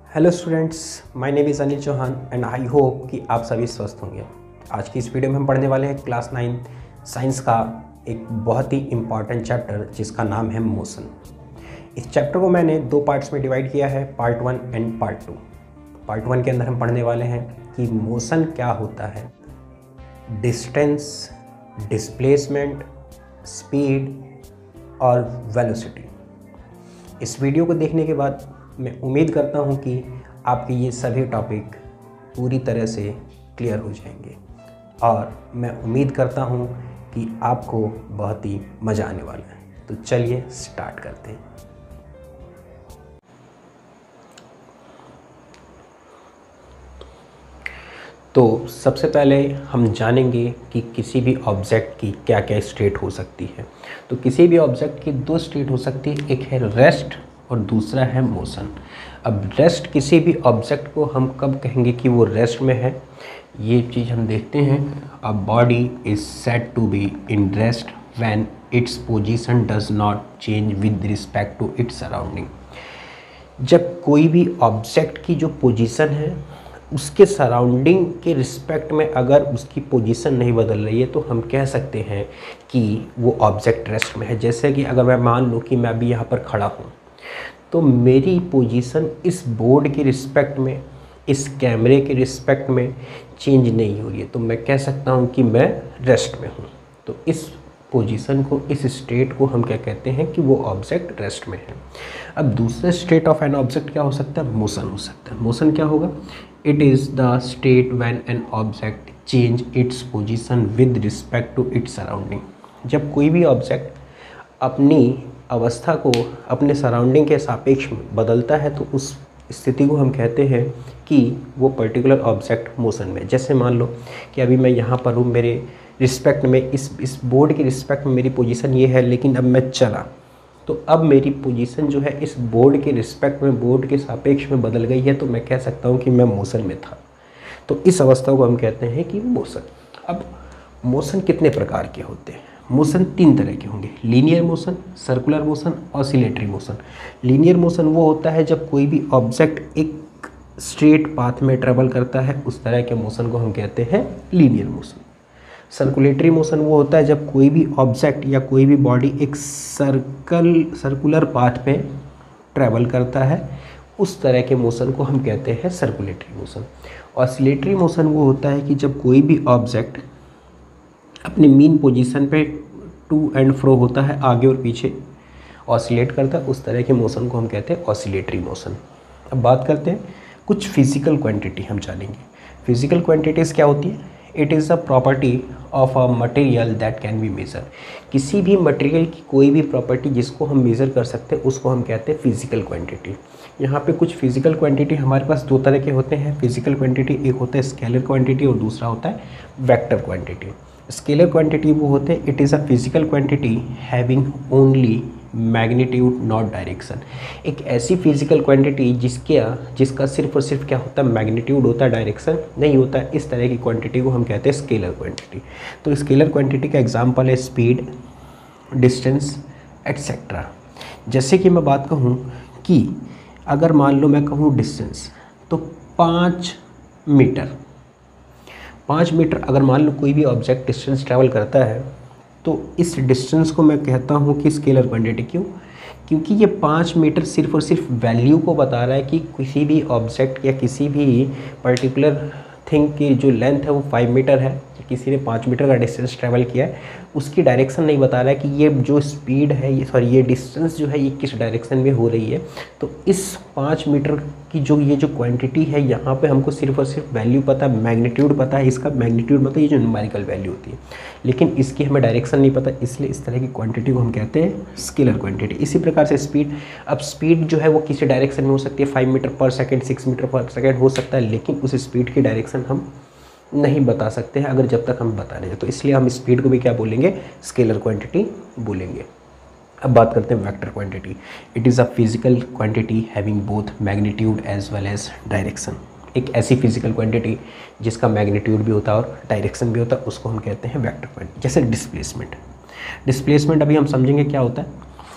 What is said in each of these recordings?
Hello students, my name is Anil Chauhan and I hope कि आप सभी स्वस्थ होंगे। आज की इस वीडियो में हम पढ़ने वाले हैं क्लास 9 साइंस का एक बहुत ही इम्पॉर्टेंट चैप्टर जिसका नाम है मोशन। इस चैप्टर को मैंने दो पार्ट्स में डिवाइड किया है, पार्ट 1 एंड पार्ट 2। पार्ट 1 के अंदर हम पढ़ने वाले हैं कि मोशन क्या होता है, डिस्टेंस, डिस्प्लेसमेंट, स्पीड और वेलोसिटी। इस वीडियो को देखने के बाद मैं उम्मीद करता हूं कि आपके ये सभी टॉपिक पूरी तरह से क्लियर हो जाएंगे और मैं उम्मीद करता हूं कि आपको बहुत ही मज़ा आने वाला है। तो चलिए स्टार्ट करते हैं। तो सबसे पहले हम जानेंगे कि किसी भी ऑब्जेक्ट की क्या क्या स्टेट हो सकती है। तो किसी भी ऑब्जेक्ट की दो स्टेट हो सकती है, एक है रेस्ट और दूसरा है मोशन। अब रेस्ट, किसी भी ऑब्जेक्ट को हम कब कहेंगे कि वो रेस्ट में है, ये चीज़ हम देखते हैं। A body is said to be in rest when its position does not change with respect to its surrounding. जब कोई भी ऑब्जेक्ट की जो पोजीशन है उसके सराउंडिंग के रिस्पेक्ट में अगर उसकी पोजीशन नहीं बदल रही है तो हम कह सकते हैं कि वो ऑब्जेक्ट रेस्ट में है। जैसे कि अगर मैं मान लूँ कि मैं अभी यहाँ पर खड़ा हूँ तो मेरी पोजीशन इस बोर्ड के रिस्पेक्ट में, इस कैमरे के रिस्पेक्ट में चेंज नहीं हो रही है, तो मैं कह सकता हूँ कि मैं रेस्ट में हूँ। तो इस पोजीशन को, इस स्टेट को हम क्या कहते हैं कि वो ऑब्जेक्ट रेस्ट में है। अब दूसरा स्टेट ऑफ एन ऑब्जेक्ट क्या हो सकता है, मोशन हो सकता है। मोशन क्या होगा, it is the state when an object change its position with respect to its surrounding. जब कोई भी ऑब्जेक्ट अपनी अवस्था को अपने सराउंडिंग के सापेक्ष में बदलता है तो उस स्थिति को हम कहते हैं कि वो पर्टिकुलर ऑब्जेक्ट मोशन में। जैसे मान लो कि अभी मैं यहाँ पर हूँ, मेरे रिस्पेक्ट में, इस बोर्ड के रिस्पेक्ट में मेरी पोजीशन ये है, लेकिन अब मैं चला तो अब मेरी पोजीशन जो है इस बोर्ड के रिस्पेक्ट में, बोर्ड के सापेक्ष में बदल गई है, तो मैं कह सकता हूँ कि मैं मोशन में था। तो इस अवस्था को हम कहते हैं कि मोशन। अब मोशन कितने प्रकार के होते हैं? मोशन तीन तरह के होंगे, linear motion, circular motion, oscillatory motion. Linear motion वो होता है जब कोई भी ऑब्जेक्ट एक स्ट्रेट पाथ में ट्रेवल करता है, उस तरह के मोशन को हम कहते हैं लीनियर मोशन। सर्कुलेटरी मोशन वो होता है जब कोई भी ऑब्जेक्ट या कोई भी बॉडी एक सर्कुलर पाथ में ट्रैवल करता है, उस तरह के मोशन को हम कहते हैं सर्कुलेटरी मोशन। ऑसिलेटरी मोशन वो होता है कि जब कोई भी ऑब्जेक्ट अपने मीन पोजीशन पे टू एंड फ्रो होता है, आगे और पीछे ऑसिलेट करता है, उस तरह के मोशन को हम कहते हैं ऑसिलेटरी मोशन। अब बात करते हैं कुछ फिजिकल क्वांटिटी हम जानेंगे। फिजिकल क्वांटिटीज़ क्या होती है? It is a property of a material that can be measure. किसी भी मटेरियल की कोई भी प्रॉपर्टी जिसको हम मेज़र कर सकते हैं उसको हम कहते हैं फिजिकल क्वांटिटी। यहाँ पे कुछ फिजिकल क्वांटिटी हमारे पास दो तरह के होते हैं फिजिकल क्वांटिटी, एक होता है स्केलर क्वांटिटी और दूसरा होता है वेक्टर क्वांटिटी। स्केलर क्वांटिटी वो होते हैं, it is a physical quantity having only magnitude not direction. एक ऐसी फिजिकल क्वांटिटी जिसका सिर्फ और सिर्फ क्या होता है, मैग्नीट्यूड होता है, डायरेक्शन नहीं होता है। इस तरह की क्वांटिटी को हम कहते हैं स्केलर क्वांटिटी। तो स्केलर क्वांटिटी का एग्जांपल है स्पीड, डिस्टेंस एटसेट्रा। जैसे कि मैं बात कहूँ कि अगर मान लो मैं कहूँ डिस्टेंस, तो 5 मीटर अगर मान लो कोई भी ऑब्जेक्ट डिस्टेंस ट्रैवल करता है तो इस डिस्टेंस को मैं कहता हूँ कि स्केलर क्वांटिटी। क्यों? क्योंकि ये 5 मीटर सिर्फ और सिर्फ वैल्यू को बता रहा है कि किसी भी ऑब्जेक्ट या किसी भी पर्टिकुलर थिंग की जो लेंथ है वो 5 मीटर है, किसी ने 5 मीटर का डिस्टेंस ट्रैवल किया है, उसकी डायरेक्शन नहीं बता रहा है कि ये जो स्पीड है, ये डिस्टेंस जो है ये किस डायरेक्शन में हो रही है। तो इस 5 मीटर की ये जो क्वांटिटी है, यहाँ पे हमको सिर्फ और सिर्फ वैल्यू पता है, मैग्नीट्यूड पता है, इसका मैग्नीट्यूड मतलब ये जो न्यूमेरिकल वैल्यू होती है, लेकिन इसकी हमें डायरेक्शन नहीं पता, इसलिए इस तरह की क्वांटिटी को हम कहते हैं स्केलर क्वांटिटी। इसी प्रकार से स्पीड, अब स्पीड जो है वो किसी डायरेक्शन में हो सकती है, 5 metre per second, 6 metre per second हो सकता है, लेकिन उस स्पीड की डायरेक्शन हम नहीं बता सकते हैं अगर जब तक हम बता रहे हैं। तो इसलिए हम स्पीड को भी क्या बोलेंगे, स्केलर क्वांटिटी बोलेंगे। अब बात करते हैं vector quantity. It is a physical quantity having both magnitude as well as direction. एक ऐसी फिजिकल क्वांटिटी जिसका मैग्नीट्यूड भी होता है और डायरेक्शन भी होता है, उसको हम कहते हैं वेक्टर क्वांटिटी। जैसे डिस्प्लेसमेंट अभी हम समझेंगे क्या होता है।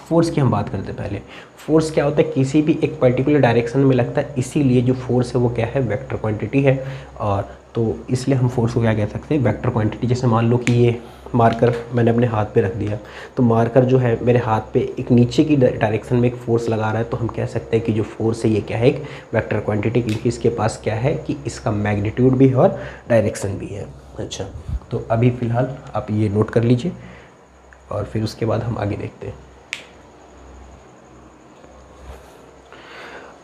फोर्स की हम बात करते हैं पहले। फोर्स क्या होता है, किसी भी एक पर्टिकुलर डायरेक्शन में लगता है, इसीलिए जो फोर्स है वो क्या है, वेक्टर क्वांटिटी है। और तो इसलिए हम फोर्स को क्या कह सकते हैं, वेक्टर क्वांटिटी। जैसे मान लो कि ये मार्कर मैंने अपने हाथ पे रख दिया, तो मार्कर जो है मेरे हाथ पे एक नीचे की डायरेक्शन में एक फोर्स लगा रहा है, तो हम कह सकते हैं कि जो फोर्स है ये क्या है, एक वेक्टर क्वांटिटी, क्योंकि इसके पास क्या है कि इसका मैग्नीट्यूड भी है और डायरेक्शन भी है। अच्छा, तो अभी फ़िलहाल आप ये नोट कर लीजिए और फिर उसके बाद हम आगे देखते हैं।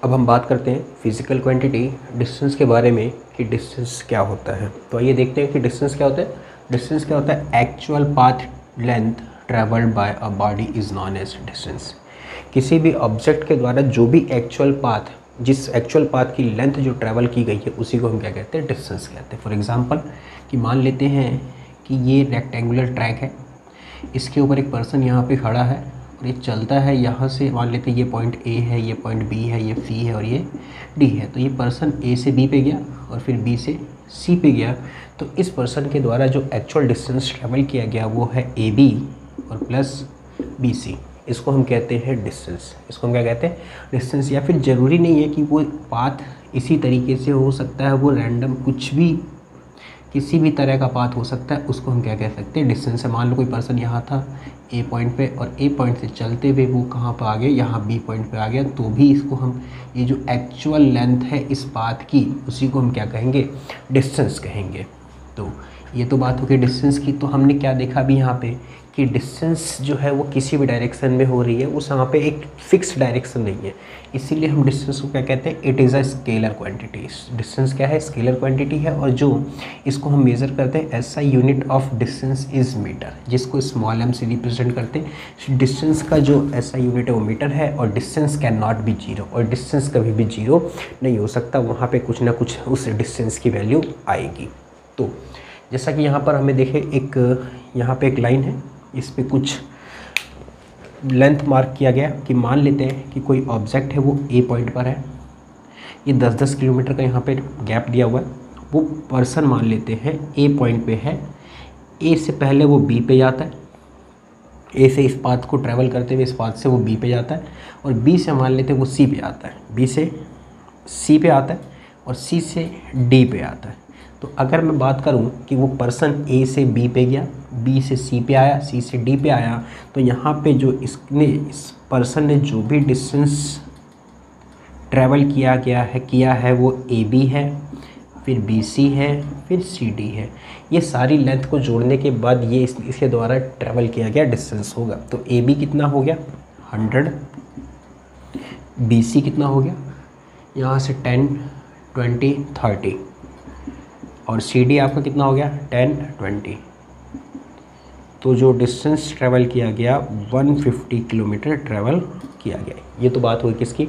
अब हम बात करते हैं फिज़िकल क्वांटिटी डिस्टेंस के बारे में कि डिस्टेंस क्या होता है। तो आइए देखते हैं कि डिस्टेंस क्या होता है। डिस्टेंस क्या होता है, actual path length travelled by a body is known as distance. किसी भी ऑब्जेक्ट के द्वारा जो भी एक्चुअल पाथ, जिस एक्चुअल पाथ की लेंथ जो ट्रैवल की गई है, उसी को हम क्या कहते हैं, डिस्टेंस कहते हैं। फॉर एग्जांपल कि मान लेते हैं कि ये रेक्टेंगुलर ट्रैक है, इसके ऊपर एक पर्सन यहाँ पे खड़ा है और ये चलता है यहाँ से, मान लेते हैं ये पॉइंट ए है, ये पॉइंट बी है, ये सी है और ये डी है। तो ये पर्सन ए से बी पे गया और फिर बी से सी पे गया। तो इस पर्सन के द्वारा जो एक्चुअल डिस्टेंस ट्रैवल किया गया वो है ए बी और प्लस बी सी। इसको हम कहते हैं डिस्टेंस। इसको हम क्या कहते हैं, डिस्टेंस। या फिर ज़रूरी नहीं है कि वो पाथ इसी तरीके से हो सकता है, वो रैंडम कुछ भी किसी भी तरह का पाथ हो सकता है, उसको हम क्या कह सकते हैं, डिस्टेंस है। मान लो कोई पर्सन यहाँ था ए पॉइंट पे और ए पॉइंट से चलते हुए वो कहाँ पर आ गया, यहाँ बी पॉइंट पे आ गया, तो भी इसको हम, ये जो एक्चुअल लेंथ है इस पाथ की, उसी को हम क्या कहेंगे, डिस्टेंस कहेंगे। तो ये तो बात हो गई डिस्टेंस की। तो हमने क्या देखा अभी यहाँ पे कि डिस्टेंस जो है वो किसी भी डायरेक्शन में हो रही है, उस वहाँ पे एक फिक्स डायरेक्शन नहीं है, इसीलिए हम डिस्टेंस को क्या कहते हैं, it is a scalar quantity. Distance क्या है, स्केलर क्वांटिटी है। और जो इसको हम मेज़र करते हैं, ऐसा unit of distance is metre, जिसको स्मॉल m से रिप्रेजेंट करते हैं। डिस्टेंस का जो ऐसा यूनिट है वो मीटर है। और distance can not be zero, और डिस्टेंस कभी भी जीरो नहीं हो सकता, वहाँ पर कुछ ना कुछ उस डिस्टेंस की वैल्यू आएगी। तो जैसा कि यहाँ पर हमें देखें, एक यहाँ पे एक लाइन है, इस पे कुछ लेंथ मार्क किया गया कि मान लेते हैं कि कोई ऑब्जेक्ट है वो ए पॉइंट पर है, ये 10-10 किलोमीटर का यहाँ पे गैप दिया हुआ है। वो पर्सन मान लेते हैं ए पॉइंट पे है, ए से पहले वो बी पे जाता है, ए से इस पाथ को ट्रैवल करते हुए इस पाथ से वो बी पे जाता है, और बी से मान लेते हैं वो सी पे आता है, बी से सी पे आता है और सी से डी पे आता है। तो अगर मैं बात करूं कि वो पर्सन ए से बी पे गया, बी से सी पे आया, सी से डी पे आया, तो यहाँ पे जो इस पर्सन ने जो भी डिस्टेंस ट्रैवल किया है वो ए बी है, फिर बी सी है, फिर सी डी है। ये सारी लेंथ को जोड़ने के बाद ये इसके द्वारा ट्रैवल किया गया डिस्टेंस होगा। तो ए बी कितना हो गया 100, बी सी कितना हो गया यहाँ से 10, 20, 30, और सी डी आपका कितना हो गया 10, 20। तो जो डिस्टेंस ट्रैवल किया गया 150 किलोमीटर ट्रैवल किया गया। ये तो बात हुई किसकी,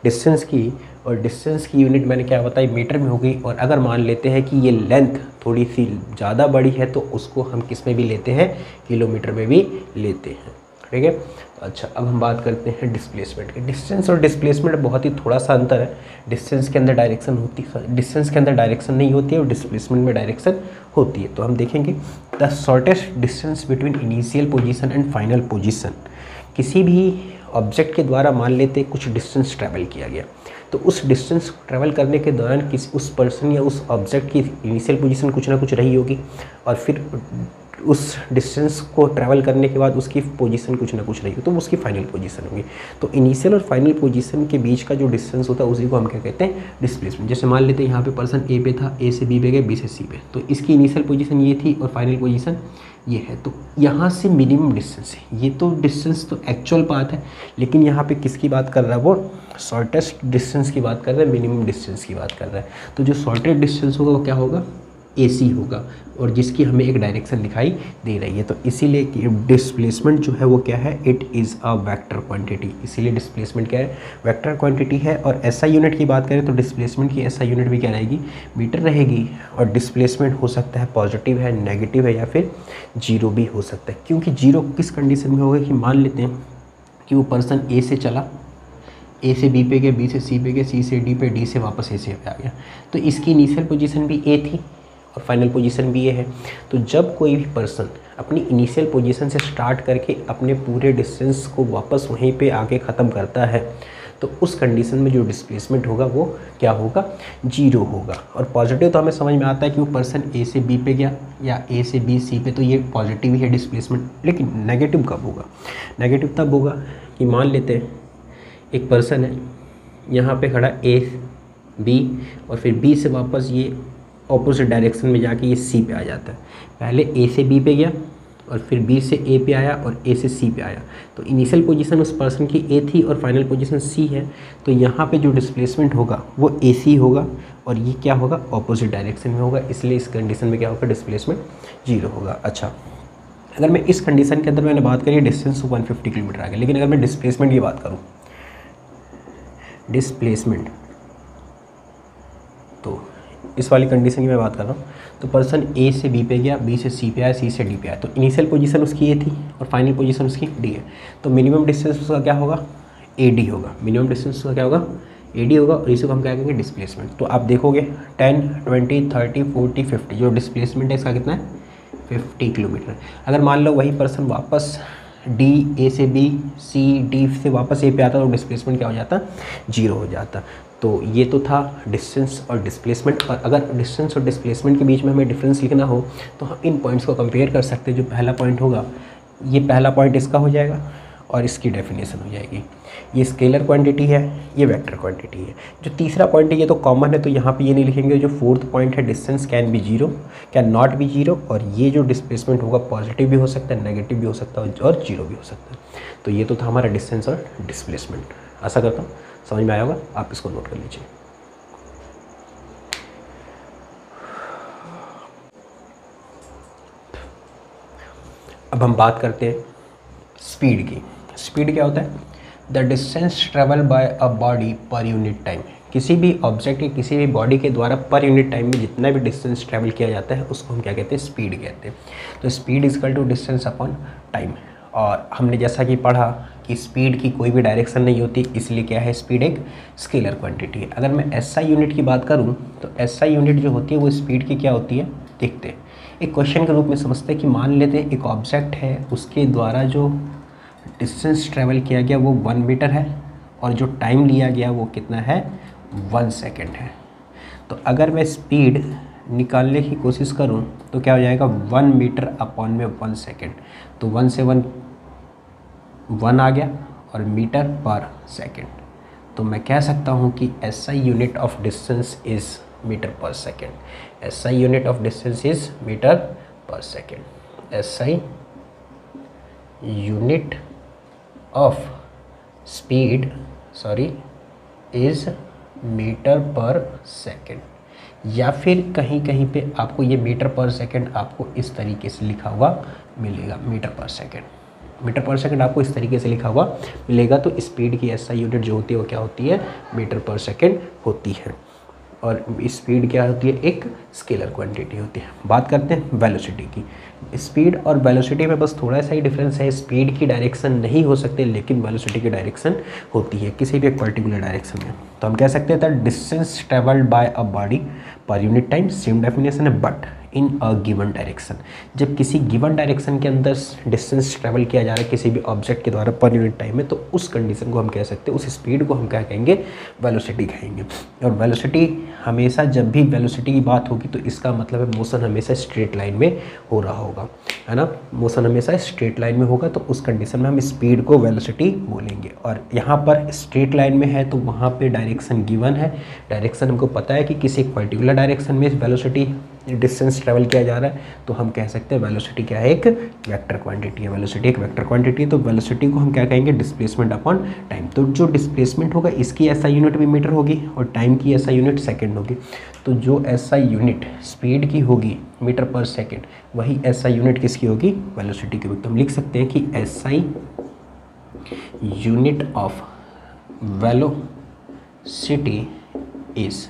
डिस्टेंस की। और डिस्टेंस की यूनिट मैंने क्या बताई, मीटर में हो गई। और अगर मान लेते हैं कि ये लेंथ थोड़ी सी ज़्यादा बड़ी है तो उसको हम किस में भी लेते हैं, किलोमीटर में भी लेते हैं। ठीक है। अच्छा, अब हम बात करते हैं डिस्प्लेसमेंट की। डिस्टेंस और डिस्प्लेसमेंट बहुत ही थोड़ा सा अंतर है। डिस्टेंस के अंदर डायरेक्शन होती है, डिस्टेंस के अंदर डायरेक्शन नहीं होती है, और डिस्प्लेसमेंट में डायरेक्शन होती है। तो हम देखेंगे the shortest distance between initial position and final position. किसी भी ऑब्जेक्ट के द्वारा मान लेते कुछ डिस्टेंस ट्रैवल किया गया, तो उस डिस्टेंस ट्रैवल करने के दौरान किसी उस पर्सन या उस ऑब्जेक्ट की इनिशियल पोजीशन कुछ ना कुछ रही होगी, और फिर उस डिस्टेंस को ट्रैवल करने के बाद उसकी पोजीशन कुछ ना कुछ रही हो, तो उसकी फाइनल पोजीशन होगी। तो इनिशियल और फाइनल पोजीशन के बीच का जो डिस्टेंस होता है उसी को हम क्या कहते हैं, डिस्प्लेसमेंट। जैसे मान लेते हैं यहाँ पे पर्सन ए पे था, ए से बी पे गए, बी से सी पे, तो इसकी इनिशियल पोजीशन ये थी और फाइनल पोजीशन ये है। तो यहाँ से मिनिमम डिस्टेंस है, ये तो डिस्टेंस तो एक्चुअल बात है, लेकिन यहाँ पे किसकी बात कर रहा है, वो शॉर्टेस्ट डिस्टेंस की बात कर रहा है, मिनिमम डिस्टेंस की बात कर रहा है। तो जो शॉर्टेस्ट डिस्टेंस होगा वो क्या होगा, AC होगा, और जिसकी हमें एक डायरेक्शन दिखाई दे रही है। तो इसीलिए डिस्प्लेसमेंट जो है वो क्या है, it is a vector quantity. इसीलिए डिस्प्लेसमेंट क्या है, वेक्टर क्वांटिटी है। और SI यूनिट की बात करें तो डिस्प्लेसमेंट की SI यूनिट भी क्या रहेगी, मीटर रहेगी। और डिस्प्लेसमेंट हो सकता है पॉजिटिव है, नेगेटिव है, या फिर जीरो भी हो सकता है। क्योंकि जीरो किस कंडीशन में होगा कि मान लेते हैं कि वो पर्सन A से चला, A से B पे गया, B से C पे गया, C से D पे, D से वापस A से आ गया, तो इसकी इनिशियल पोजीशन भी A थी और फाइनल पोजीशन भी ये है। तो जब कोई भी पर्सन अपनी इनिशियल पोजीशन से स्टार्ट करके अपने पूरे डिस्टेंस को वापस वहीं पे आके ख़त्म करता है तो उस कंडीशन में जो डिस्प्लेसमेंट होगा वो क्या होगा, 0 होगा। और पॉजिटिव तो हमें समझ में आता है कि वो पर्सन ए से बी पे गया या ए से बी सी पे, तो ये पॉजिटिव ही है डिस्प्लेसमेंट। लेकिन नेगेटिव कब होगा, नेगेटिव तब होगा कि मान लेते हैं एक पर्सन है यहाँ पे खड़ा ए बी और फिर बी से वापस ये ऑपोजिट डायरेक्शन में जाके ये सी पे आ जाता है। पहले ए से बी पे गया और फिर बी से ए पे आया और ए से सी पे आया, तो इनिशियल पोजीशन उस पर्सन की ए थी और फाइनल पोजीशन सी है। तो यहाँ पे जो डिस्प्लेसमेंट होगा वो ए सी होगा और ये क्या होगा, ऑपोजिट डायरेक्शन में होगा, इसलिए इस कंडीशन में क्या होगा, डिस्प्लेसमेंट 0 होगा। अच्छा, अगर मैं इस कंडीशन के अंदर मैंने बात करी डिस्टेंस 150 किलोमीटर आ गया, लेकिन अगर मैं डिस्प्लेसमेंट की बात करूँ, डिस्प्लेसमेंट, तो इस वाली कंडीशन की मैं बात कर रहा हूँ, तो पर्सन ए से बी पे गया, बी से सी पे आया, सी से डी पे आया, तो इनिशियल पोजीशन उसकी ए थी और फाइनल पोजीशन उसकी डी है। तो मिनिमम डिस्टेंस उसका क्या होगा, ए डी होगा। मिनिमम डिस्टेंस उसका क्या होगा, ए डी होगा, और इसी को हम क्या कहेंगे, डिस्प्लेसमेंट। तो आप देखोगे 10, 20, 30, 40, 50 जो डिस्प्लेसमेंट है इसका कितना है, 50 किलोमीटर। अगर मान लो वही पर्सन वापस डी, ए से बी, सी, डी से वापस ए पे आता तो डिस्प्लेसमेंट क्या हो जाता, 0 हो जाता। तो ये तो था डिस्टेंस और डिस्प्लेसमेंट। और अगर डिस्टेंस और डिस्प्लेसमेंट के बीच में हमें डिफरेंस लिखना हो तो हम इन पॉइंट्स को कंपेयर कर सकते हैं। जो पहला पॉइंट होगा, ये पहला पॉइंट इसका हो जाएगा और इसकी डेफिनेशन हो जाएगी। ये स्केलर क्वांटिटी है, ये वेक्टर क्वांटिटी है। जो तीसरा पॉइंट है ये तो कॉमन है, तो यहाँ पे ये नहीं लिखेंगे। जो फोर्थ पॉइंट है, distance can be 0, can not be 0, और ये जो डिस्प्लेसमेंट होगा पॉजिटिव भी हो सकता है, नेगेटिव भी हो सकता है और 0 भी हो सकता है। तो ये तो था हमारा डिस्टेंस और डिस्प्लेसमेंट। आशा करता हूँ समझ में आया होगा, आप इसको नोट कर लीजिए। अब हम बात करते हैं स्पीड की। स्पीड क्या होता है, the distance travel by a body per unit time. किसी भी ऑब्जेक्ट या किसी भी बॉडी के द्वारा पर यूनिट टाइम में जितना भी डिस्टेंस ट्रेवल किया जाता है उसको हम क्या कहते हैं, स्पीड कहते हैं। तो speed is equal to distance upon time. और हमने जैसा कि पढ़ा कि स्पीड की कोई भी डायरेक्शन नहीं होती, इसलिए क्या है, स्पीड एक स्केलर क्वांटिटी है। अगर मैं एसआई यूनिट की बात करूं तो एसआई यूनिट जो होती है वो स्पीड की क्या होती है, देखते हैं। एक क्वेश्चन के रूप में समझते हैं कि मान लेते हैं एक ऑब्जेक्ट है, उसके द्वारा जो डिस्टेंस ट्रेवल किया गया वो 1 मीटर है और जो टाइम लिया गया वो कितना है, 1 सेकेंड है। तो अगर मैं स्पीड निकालने की कोशिश करूं तो क्या हो जाएगा, 1 मीटर अपॉन में 1 सेकेंड। तो 1 से 1 आ गया और मीटर पर सेकेंड। तो मैं कह सकता हूं कि SI unit of distance is metre per second. SI unit of distance is metre per second. SI unit of speed is metre per second. या फिर कहीं कहीं पे आपको ये मीटर पर सेकेंड आपको इस तरीके से लिखा हुआ मिलेगा, metre per second. Metre per second आपको इस तरीके से लिखा हुआ मिलेगा। तो स्पीड की एसआई यूनिट जो होती है वो क्या होती है, मीटर पर सेकेंड होती है। और स्पीड क्या होती है, एक स्केलर क्वांटिटी होती है। बात करते हैं वेलोसिटी की। स्पीड और वेलोसिटी में बस थोड़ा सा ही डिफरेंस है। स्पीड की डायरेक्शन नहीं हो सकते लेकिन वेलोसिटी की डायरेक्शन होती है किसी भी एक पर्टिकुलर डायरेक्शन में। तो हम कह सकते हैं that distance travelled by a body per unit time, same definition है, but in a given direction. जब किसी गिवन डायरेक्शन के अंदर डिस्टेंस ट्रेवल किया जा रहा है किसी भी ऑब्जेक्ट के द्वारा पर यूनिट टाइम में, तो उस कंडीशन को हम कह सकते हैं, उस स्पीड को हम क्या कहेंगे, वेलोसिटी कहेंगे। और वेलोसिटी हमेशा, जब भी वेलोसिटी की बात होगी तो इसका मतलब है मोशन हमेशा स्ट्रेट लाइन में हो रहा होगा, है ना। मोशन हमेशा स्ट्रेट लाइन में होगा, तो उस कंडीशन में हम स्पीड को वेलोसिटी बोलेंगे। और यहाँ पर स्ट्रेट लाइन में है तो वहाँ पे डायरेक्शन गिवन है। डायरेक्शन हमको पता है कि किसी एक पर्टिकुलर डायरेक्शन में वेलोसिटी डिस्टेंस ट्रेवल किया जा रहा है, तो हम कह सकते हैं वेलोसिटी क्या है, एक वेक्टर क्वांटिटी है। वेलोसिटी एक वेक्टर क्वांटिटी है, तो वेलोसिटी को हम क्या कहेंगे, डिस्प्लेसमेंट अपॉन टाइम। तो जो डिस्प्लेसमेंट होगा इसकी एसआई यूनिट भी मीटर होगी और टाइम की एसआई यूनिट सेकंड होगी। तो जो एसआई यूनिट स्पीड की होगी मीटर पर सेकेंड, वही एसआई यूनिट किसकी होगी, वेलोसिटी की होगी। तो हम लिख सकते हैं कि SI unit of velocity is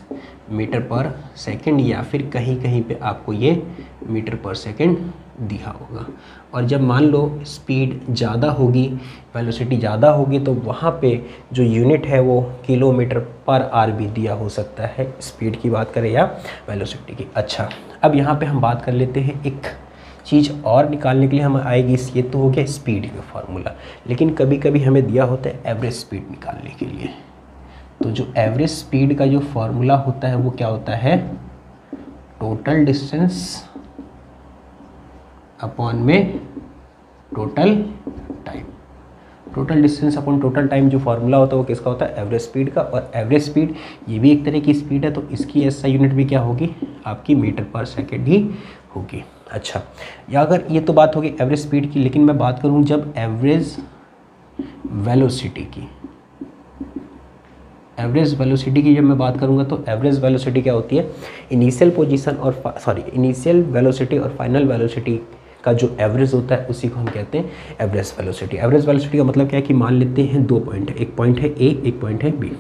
metre per second, या फिर कहीं कहीं पे आपको ये मीटर पर सेकंड दिया होगा। और जब मान लो स्पीड ज़्यादा होगी, वेलोसिटी ज़्यादा होगी, तो वहाँ पे जो यूनिट है वो किलोमीटर पर आवर भी दिया हो सकता है, स्पीड की बात करें या वेलोसिटी की। अच्छा, अब यहाँ पे हम बात कर लेते हैं एक चीज़ और निकालने के लिए हम आएगी। ये तो हो गया स्पीड का फार्मूला, लेकिन कभी कभी हमें दिया होता है एवरेज स्पीड निकालने के लिए। तो जो एवरेज स्पीड का जो फार्मूला होता है वो क्या होता है, टोटल डिस्टेंस अपॉन में total time. Total distance upon total time जो फार्मूला होता है वो किसका होता है, एवरेज स्पीड का। और एवरेज स्पीड ये भी एक तरह की स्पीड है, तो इसकी एसआई यूनिट भी क्या होगी, आपकी मीटर पर सेकेंड ही होगी। अच्छा, या अगर ये तो बात होगी एवरेज स्पीड की, लेकिन मैं बात करूँ जब एवरेज वेलोसिटी की, एवरेज वेलोसिटी की जब मैं बात करूंगा तो एवरेज वेलोसिटी क्या होती है, इनिशियल पोजीशन और इनिशियल वेलोसिटी और फाइनल वेलोसिटी का जो एवरेज होता है उसी को हम कहते हैं एवरेज वेलोसिटी। एवरेज वेलोसिटी का मतलब क्या है कि मान लेते हैं 2 पॉइंट है, एक पॉइंट है ए, एक पॉइंट है बी।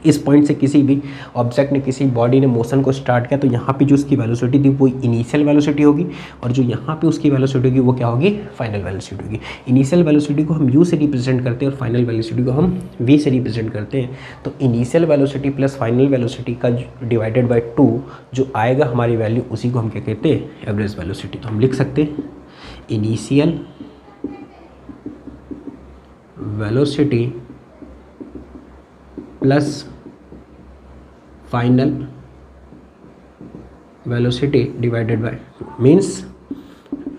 इस पॉइंट से किसी भी ऑब्जेक्ट ने, किसी बॉडी ने मोशन को स्टार्ट किया, तो यहाँ पे जो उसकी वेलोसिटी थी वो इनिशियल वेलोसिटी होगी, और जो यहाँ पे उसकी वेलोसिटी होगी वो क्या होगी, फाइनल वेलोसिटी होगी। इनिशियल वेलोसिटी को हम u से रिप्रेजेंट करते हैं और फाइनल वेलोसिटी को हम v से रिप्रेजेंट करते हैं। तो initial velocity plus final velocity का डिवाइडेड बाई 2 जो आएगा हमारी वैल्यू, उसी को हम क्या कहते हैं, एवरेज वेलोसिटी। तो हम लिख सकते हैं initial velocity plus final velocity divided by, means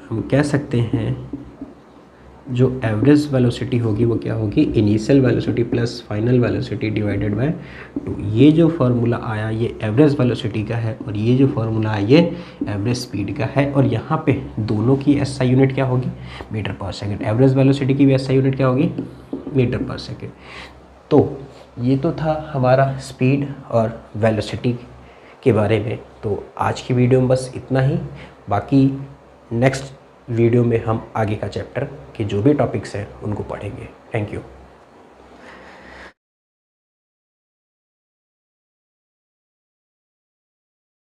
हम कह सकते हैं जो एवरेज वेलोसिटी होगी वो क्या होगी, initial velocity plus final velocity divided by 2। ये जो फार्मूला आया ये एवरेज वेलोसिटी का है, और ये जो फार्मूला आया ये एवरेज स्पीड का है। और यहाँ पे दोनों की एसआई यूनिट क्या होगी, metre per second. Average velocity की भी एसआई यूनिट क्या होगी, मीटर पर सेकेंड। तो ये तो था हमारा स्पीड और वेलोसिटी के बारे में। तो आज की वीडियो में बस इतना ही, बाकी नेक्स्ट वीडियो में हम आगे का चैप्टर के जो भी टॉपिक्स हैं उनको पढ़ेंगे। Thank you.